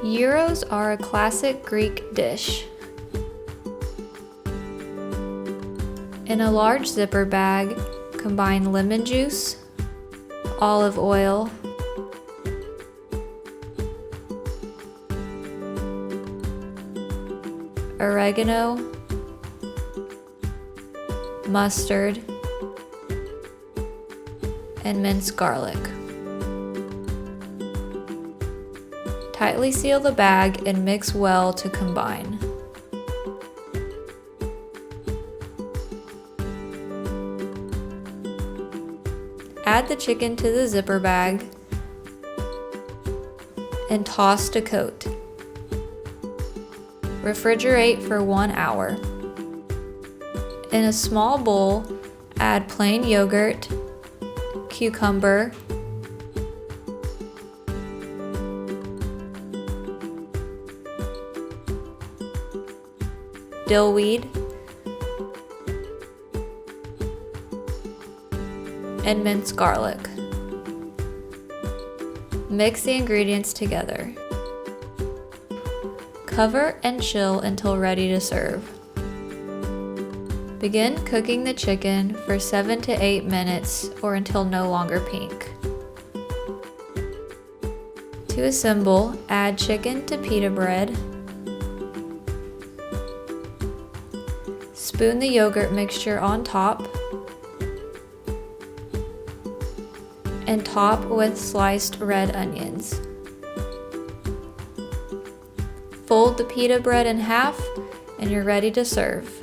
Gyros are a classic Greek dish. In a large zipper bag, combine lemon juice, olive oil, oregano, mustard, and minced garlic. Tightly seal the bag and mix well to combine. Add the chicken to the zipper bag and toss to coat. Refrigerate for 1 hour. In a small bowl, add plain yogurt, cucumber, dill weed, and minced garlic. Mix the ingredients together. Cover and chill until ready to serve. Begin cooking the chicken for 7 to 8 minutes or until no longer pink. To assemble, add chicken to pita bread. Spoon the yogurt mixture on top and top with sliced red onions. Fold the pita bread in half and you're ready to serve.